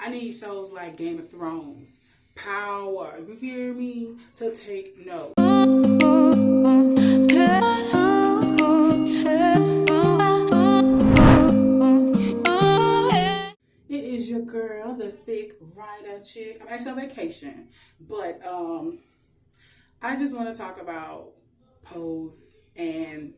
I need shows like Game of Thrones, Power, you hear me, to take note. It is your girl, the thick rider chick. I'm actually on vacation, but I just want to talk about Pose, and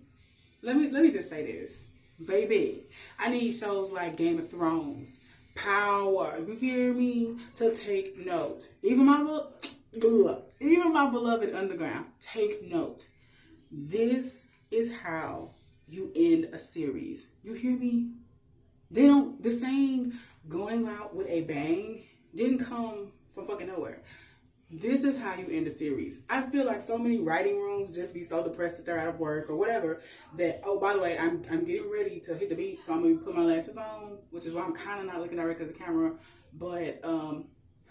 let me just say this, baby. I need shows like Game of Thrones, Power. You hear me? To take note. Even my beloved Underground. Take note. This is how you end a series. You hear me? They don't. The saying "going out with a bang" didn't come from fucking nowhere. This is how you end a series. I feel like so many writing rooms just be so depressed that they're out of work or whatever that, oh, by the way, I'm getting ready to hit the beach, so I'm going to put my lashes on, which is why I'm kind of not looking directly at the camera, but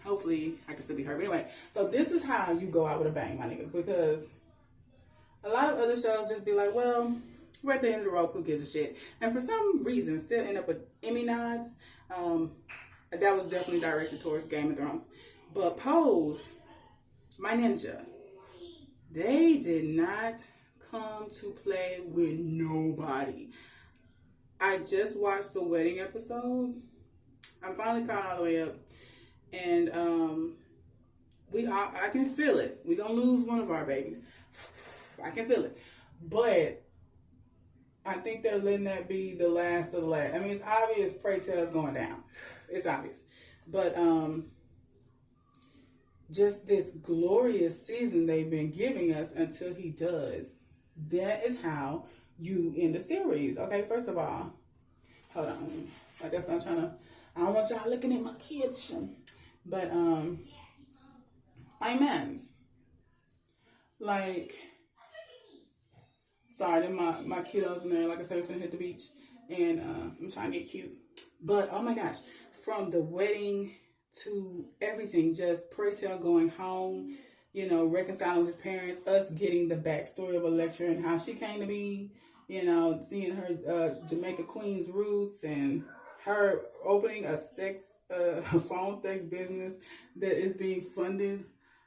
hopefully I can still be heard. But anyway, so this is how you go out with a bang, my nigga, because a lot of other shows just be like, well, we're at the end of the rope, who gives a shit? And for some reason, still end up with Emmy nods. That was definitely directed towards Game of Thrones. But Pose, my ninja, they did not come to play with nobody. I just watched the wedding episode. I'm finally caught all the way up. And I can feel it. We're going to lose one of our babies. I can feel it. But I think they're letting that be the last of the last. I mean, it's obvious Pray Tell's going down. It's obvious. But just this glorious season they've been giving us until he does. That is how you end the series. Okay, first of all, hold on. I guess I don't want y'all looking at my kitchen. But, amens. Like, sorry, then my kiddos in there, like I said, we're finna hit the beach. And I'm trying to get cute. But, oh my gosh, from the wedding to everything, just Pray Tell going home, reconciling with his parents, us getting the backstory of Electra and how she came to be, seeing her Jamaica Queen's roots and her opening a phone sex business that is being funded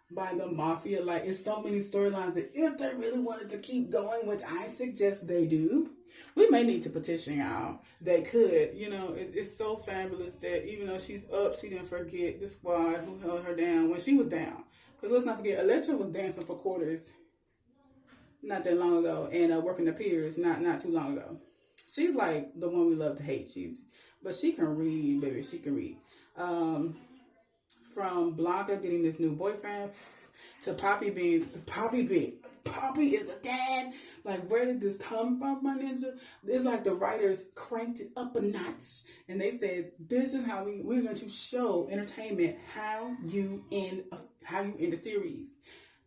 by the mafia. Like, it's so many storylines that if they really wanted to keep going, which I suggest they do, we may need to petition y'all. They could, it's so fabulous that even though she's up, she didn't forget the squad who held her down when she was down. Because let's not forget, Electra was dancing for quarters not that long ago, and working the piers not too long ago. She's like the one we love to hate. But she can read, baby. She can read. From Blanca getting this new boyfriend to Poppy is a dad. Like, where did this come from, my ninja? It's like the writers cranked it up a notch, and they said, this is how we're going to show entertainment how you end a series.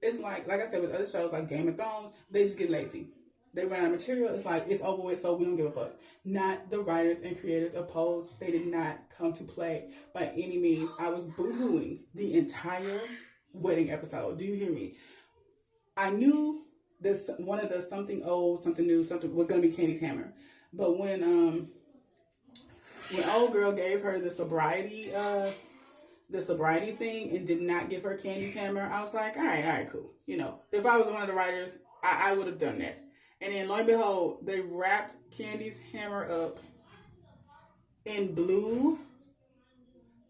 It's like I said, with other shows like Game of Thrones, they just get lazy. They run out of material. It's like, it's over with, so we don't give a fuck. Not the writers and creators of Pose. They did not come to play by any means. I was boo-hooing the entire wedding episode. Do you hear me? I knew this one of the something old, something new, something was going to be Candy's hammer. But when old girl gave her the sobriety thing and did not give her Candy's hammer, I was like, all right, cool. If I was one of the writers, I would have done that. And then, lo and behold, they wrapped Candy's hammer up in blue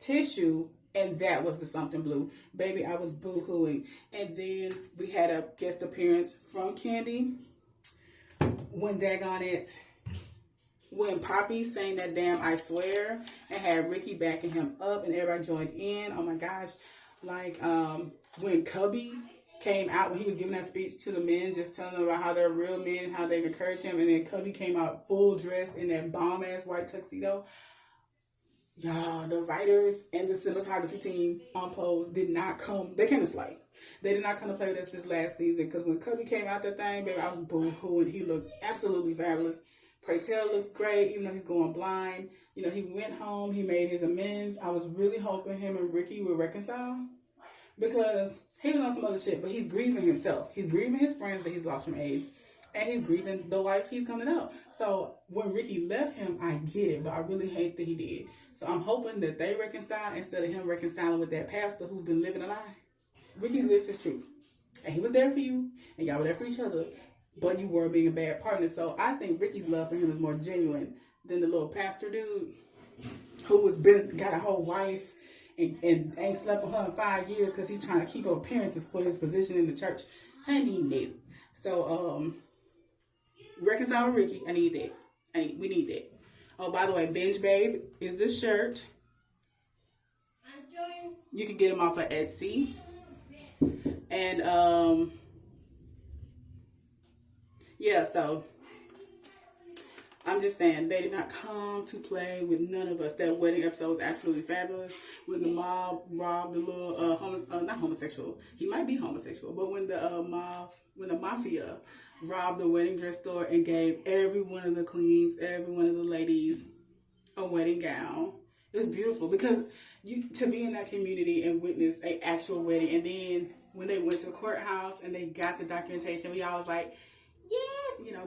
tissue, and that was the something blue. Baby, I was boo-hooing. And then we had a guest appearance from Candy. When Poppy sang that damn I Swear and had Ricky backing him up and everybody joined in. Oh my gosh. Like, when Cubby came out, when he was giving that speech to the men, just telling them about how they're real men, how they've encouraged him, and then Cubby came out full dressed in that bomb-ass white tuxedo. Y'all, the writers and the cinematography team on Pose did not come. They came to slay. They did not come to play with us this last season, because when Cubby came out that thing, baby, I was boo-hooing. He looked absolutely fabulous. Pray Tell looks great, even though he's going blind. He went home, he made his amends. I was really hoping him and Ricky would reconcile, because he was on some other shit, but he's grieving himself. He's grieving his friends that he's lost from AIDS. and he's grieving the life he's coming out. So when Ricky left him, I get it, but I really hate that he did. So I'm hoping that they reconcile instead of him reconciling with that pastor who's been living a lie. Ricky lives his truth, and he was there for you, and y'all were there for each other, but you were being a bad partner. So I think Ricky's love for him is more genuine than the little pastor dude who has got a whole wife and ain't slept with her in 5 years because he's trying to keep up appearances for his position in the church. Honey, no. So reconcile with Ricky. I need that. We need that. Oh, by the way, Binge Babe is the shirt. You can get them off of Etsy. And yeah, so I'm just saying, they did not come to play with none of us. That wedding episode was absolutely fabulous. When the mob robbed the little, not homosexual, he might be homosexual, but when the mafia robbed the wedding dress store and gave every one of the queens, every one of the ladies a wedding gown, it was beautiful because to be in that community and witness an actual wedding, and then when they went to the courthouse and they got the documentation, we all was like, yes,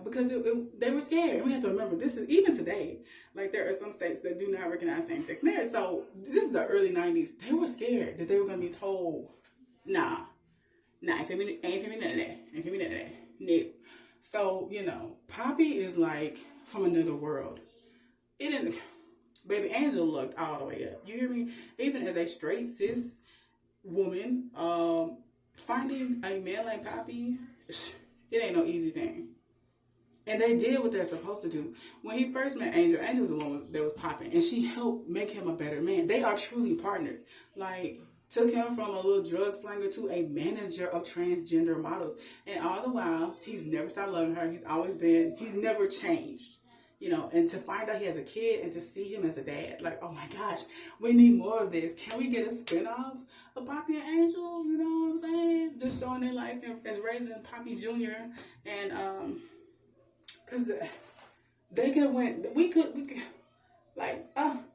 because they were scared. And we have to remember, this is even today. Like, there are some states that do not recognize same-sex marriage. So this is the early 90s. They were scared that they were going to be told, nah, ain't for me none of that. No. So, Poppy is like from another world. Baby Angel looked all the way up. You hear me? Even as a straight cis woman, finding a man like Poppy, it ain't no easy thing. And they did what they're supposed to do. When he first met Angel, Angel was the one that was popping, and she helped make him a better man. They are truly partners. Like, took him from a little drug slinger to a manager of transgender models. And all the while, he's never stopped loving her. He's never changed. And to find out he has a kid and to see him as a dad, like, oh my gosh, we need more of this. Can we get a spinoff of Poppy and Angel? You know what I'm saying? Just showing their life as raising Poppy Jr. And, because they could have went, we could, like,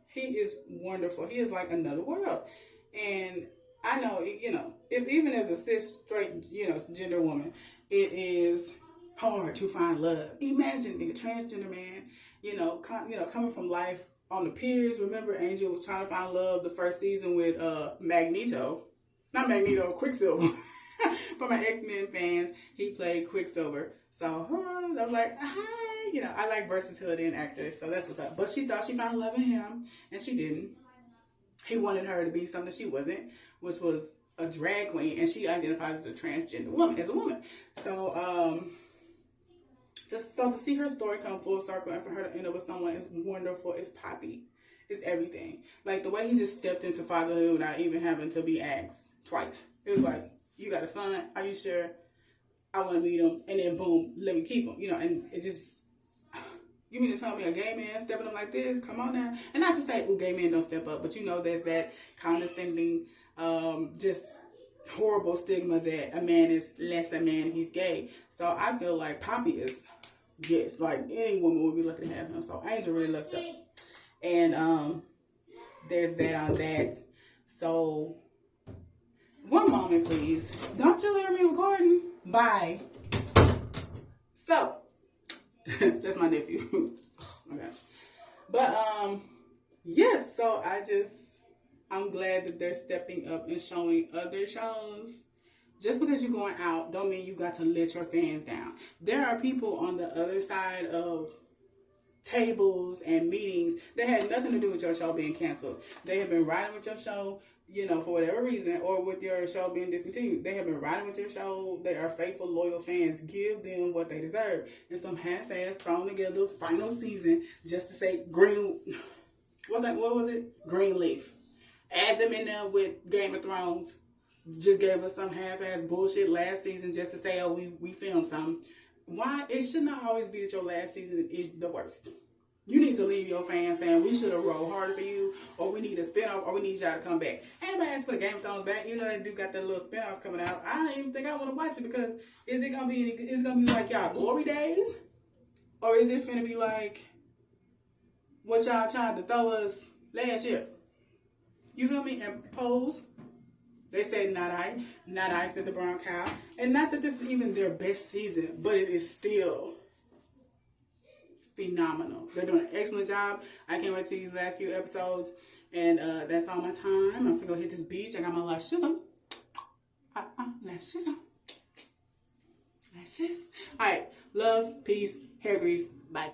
he is wonderful. He is like another world. And I know, if even as a cis, straight, gender woman, it is hard to find love. Imagine being a transgender man, coming from life on the piers. Remember, Angel was trying to find love the first season with Quicksilver. For my X-Men fans, he played Quicksilver. So I was like, hi. I like versatility in actors, so that's what's up. But she thought she found love in him, and she didn't. He wanted her to be something she wasn't, which was a drag queen, and she identifies as a transgender woman, So, to see her story come full circle and for her to end up with someone is wonderful. It's Poppy. It's everything. Like, the way he just stepped into fatherhood without even having to be asked twice. It was like, you got a son? Are you sure? I want to meet him. And then, boom, let me keep him. And it just... You mean to tell me a gay man stepping up like this? Come on now. And not to say, gay men don't step up, but there's that condescending, just horrible stigma that a man is less a man if he's gay. So I feel like Poppy is, yes, like any woman would be lucky to have him. So Angel really looked up. And there's that on that. So, one moment, please. Don't you hear me recording? Bye. So, that's my nephew. Oh my gosh. But yes, so I'm glad that they're stepping up and showing other shows. Just because you're going out don't mean you got to let your fans down. There are people on the other side of tables and meetings that had nothing to do with your show being canceled. They have been riding with your show, for whatever reason, or with your show being discontinued. They have been riding with your show. They are faithful, loyal fans. Give them what they deserve. And some half-ass thrown together final season just to say what was it? Greenleaf. Add them in there with Game of Thrones. Just gave us some half-ass bullshit last season just to say, oh, we filmed something. Why? It should not always be that your last season is the worst. You need to leave your fans saying, we should have rolled harder for you, or we need a spinoff, or we need y'all to come back. Anybody asked for the Game of Thrones back? They do got that little spinoff coming out. I don't even think I want to watch it because is it gonna be like y'all glory days? Or is it finna be like what y'all tried to throw us last year? You feel me? And Pose They say not I, said the brown cow. And not that this is even their best season, but it is still phenomenal. They're doing an excellent job. I can't wait to see these last few episodes. And that's all my time. I'm gonna go hit this beach. I got my lashes on. Lashes on. Lashes. All right. Love, peace, hair grease. Bye.